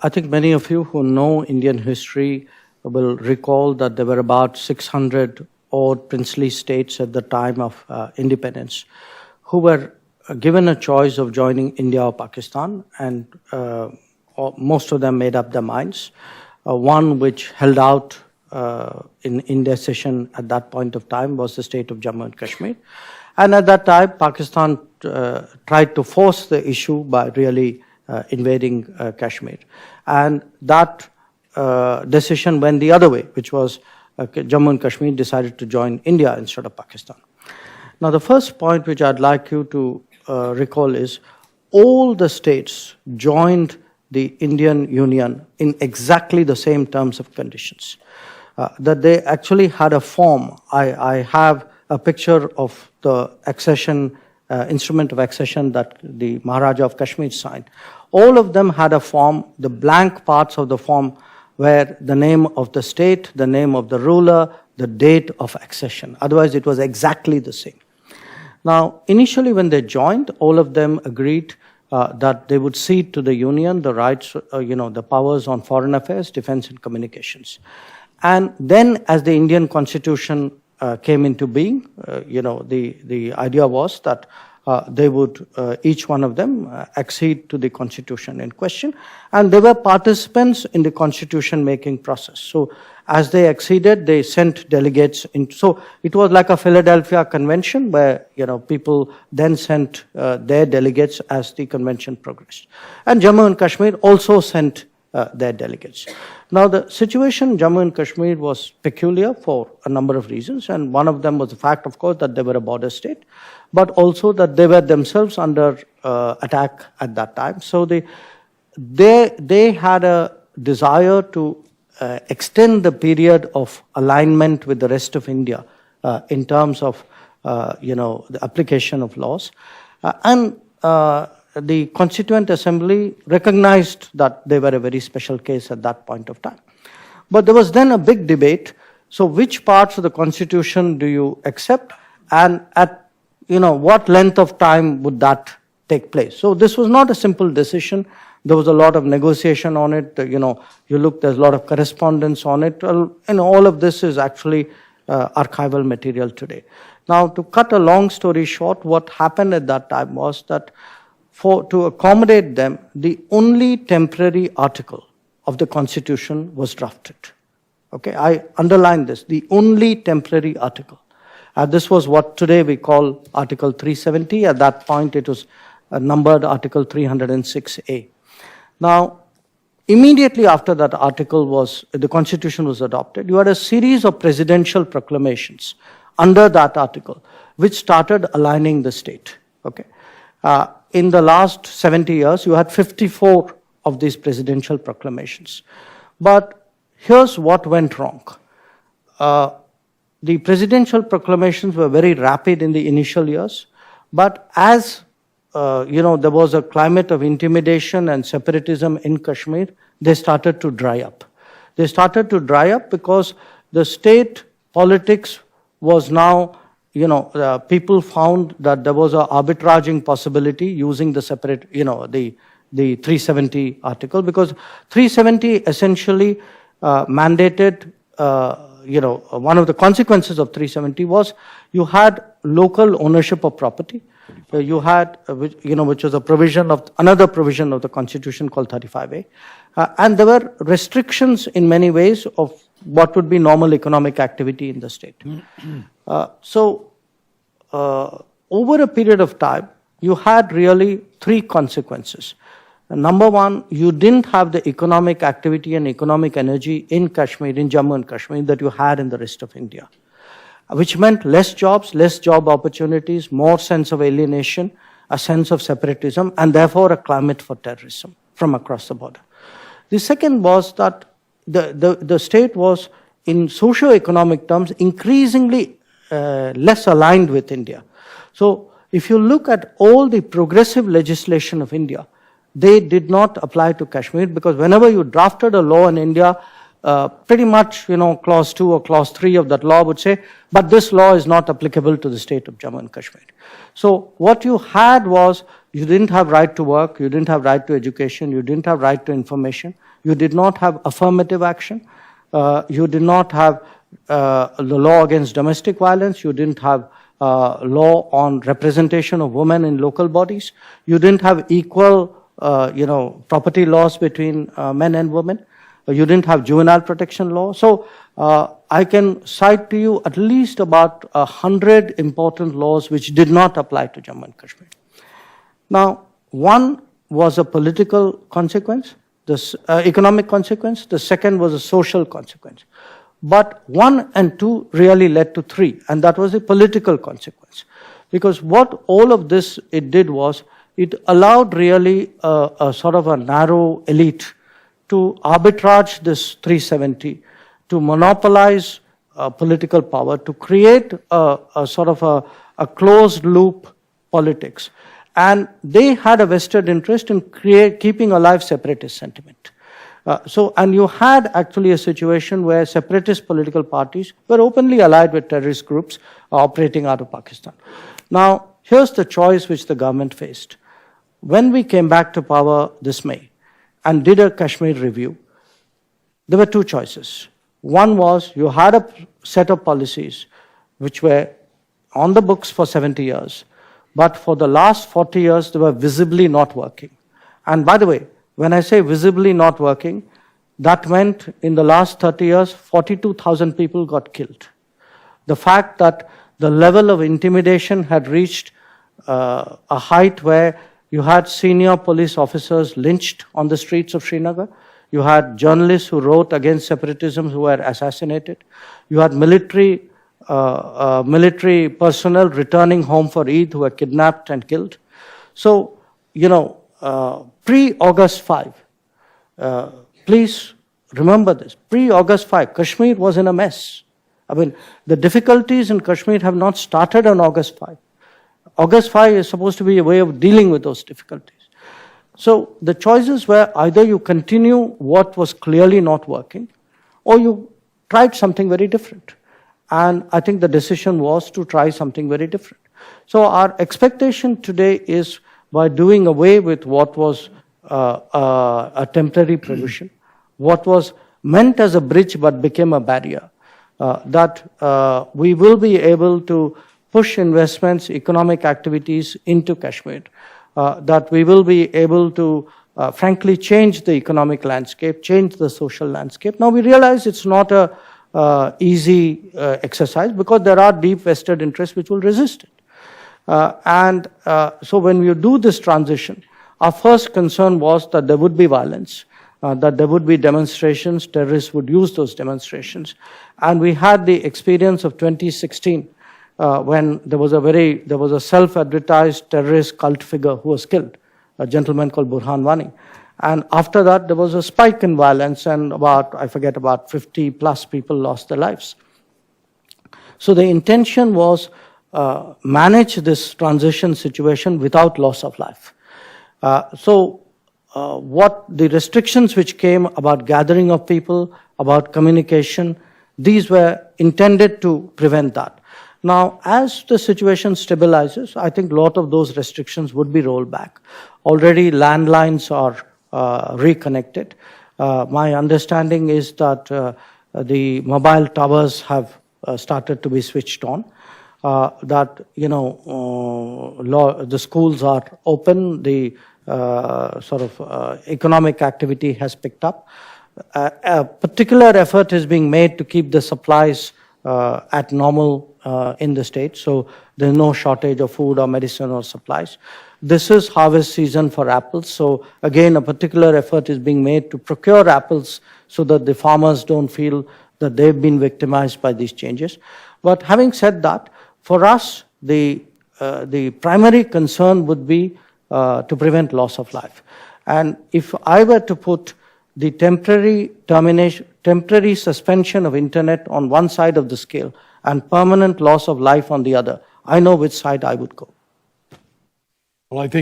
I think many of you who know Indian history will recall that there were about 600 odd princely states at the time of independence who were given a choice of joining India or Pakistan, and most of them made up their minds. One which held out in indecision at that point of time was the state of Jammu and Kashmir. And at that time, Pakistan tried to force the issue by really invading Kashmir. And that decision went the other way, which was Jammu and Kashmir decided to join India instead of Pakistan. Now, the first point which I'd like you to recall is all the states joined the Indian Union in exactly the same terms and conditions. That they actually had a form. I have a picture of the accession, instrument of accession that the Maharaja of Kashmir signed. All of them had a form. The blank parts of the form were the name of the state, the name of the ruler, the date of accession. Otherwise, it was exactly the same. Now, initially when they joined, all of them agreed that they would cede to the Union the rights, the powers on foreign affairs, defense, and communications. And then as the Indian Constitution came into being, the idea was that they would, each one of them, accede to the constitution in question. And they were participants in the constitution-making process. So as they acceded, they sent delegates in. So it was like a Philadelphia Convention where, people then sent their delegates as the convention progressed. And Jammu and Kashmir also sent their delegates. Now, the situation in Jammu and Kashmir was peculiar for a number of reasons, and one of them was the fact, of course, that they were a border state, but also that they were themselves under attack at that time. So they had a desire to extend the period of alignment with the rest of India in terms of, the application of laws. The Constituent Assembly recognized that they were a very special case at that point of time. But there was then a big debate. So which parts of the Constitution do you accept, and at what length of time would that take place? So this was not a simple decision. There was a lot of negotiation on it. There's a lot of correspondence on it. All of this is actually archival material today. Now, to cut a long story short, what happened at that time was that to accommodate them, the only temporary article of the Constitution was drafted. Okay, I underline this, the only temporary article. This was what today we call Article 370. At that point, it was numbered Article 306A. Now, immediately after that article the Constitution was adopted, you had a series of presidential proclamations under that article, which started aligning the state. Okay. In the last 70 years, you had 54 of these presidential proclamations. But here's what went wrong. The presidential proclamations were very rapid in the initial years, but as there was a climate of intimidation and separatism in Kashmir, they started to dry up. They started to dry up because the state politics was now people found that there was an arbitraging possibility using the separate, the 370 article, because 370 essentially mandated, one of the consequences of 370 was you had local ownership of property. You had, which was a provision of another provision of the Constitution called 35A, and there were restrictions in many ways of what would be normal economic activity in the state. Over a period of time, you had really three consequences. Number one, you didn't have the economic activity and economic energy in Kashmir, in Jammu and Kashmir, that you had in the rest of India, which meant less jobs, less job opportunities, more sense of alienation, a sense of separatism, and therefore a climate for terrorism from across the border. The second was that the state was, in socio-economic terms, increasingly less aligned with India. So if you look at all the progressive legislation of India, they did not apply to Kashmir, because whenever you drafted a law in India, pretty much, clause 2 or clause 3 of that law would say, but this law is not applicable to the state of Jammu and Kashmir. So what you had was, you didn't have right to work, you didn't have right to education, you didn't have right to information, you did not have affirmative action, you did not have the law against domestic violence, you didn't have law on representation of women in local bodies, you didn't have equal, property laws between men and women, you didn't have juvenile protection law. So I can cite to you at least about 100 important laws which did not apply to Jammu and Kashmir. Now, one was a political consequence, this economic consequence, the second was a social consequence. But 1 and 2 really led to 3, and that was a political consequence. Because what all of this it did was, it allowed really a sort of a narrow elite to arbitrage this 370, to monopolize political power, to create a sort of a closed loop politics. And they had a vested interest in keeping alive separatist sentiment. And you had actually a situation where separatist political parties were openly allied with terrorist groups operating out of Pakistan. Now, here's the choice which the government faced. When we came back to power this May and did a Kashmir review, there were 2 choices. One was, you had a set of policies which were on the books for 70 years, but for the last 40 years, they were visibly not working. And by the way, when I say visibly not working, that meant in the last 30 years, 42,000 people got killed. The fact that the level of intimidation had reached a height where you had senior police officers lynched on the streets of Srinagar, you had journalists who wrote against separatism who were assassinated, you had military personnel returning home for Eid who were kidnapped and killed. So, pre-August 5, please remember this, pre-August 5, Kashmir was in a mess. I mean, the difficulties in Kashmir have not started on August 5. August 5 is supposed to be a way of dealing with those difficulties. So the choices were either you continue what was clearly not working, or you tried something very different. And I think the decision was to try something very different. So our expectation today is, by doing away with what was a temporary provision, what was meant as a bridge but became a barrier, that we will be able to push investments, economic activities into Kashmir, that we will be able to frankly change the economic landscape, change the social landscape. Now we realize it's not a easy exercise, because there are deep vested interests which will resist it. So when we do this transition, our first concern was that there would be violence, that there would be demonstrations, terrorists would use those demonstrations. And we had the experience of 2016, when there was a self-advertised terrorist cult figure who was killed, a gentleman called Burhan Wani. And after that, there was a spike in violence, and about 50 plus people lost their lives. So the intention was manage this transition situation without loss of life. What the restrictions which came about gathering of people, about communication, these were intended to prevent that. Now, as the situation stabilizes, I think a lot of those restrictions would be rolled back. Already landlines are reconnected. My understanding is that the mobile towers have started to be switched on. That the schools are open. The economic activity has picked up. A particular effort is being made to keep the supplies at normal in the state, so there's no shortage of food or medicine or supplies. This is harvest season for apples, so again a particular effort is being made to procure apples so that the farmers don't feel that they've been victimized by these changes. But having said that, for us the primary concern would be to prevent loss of life. And if I were to put the temporary suspension of internet on one side of the scale and permanent loss of life on the other, I know which side I would go. Well, I think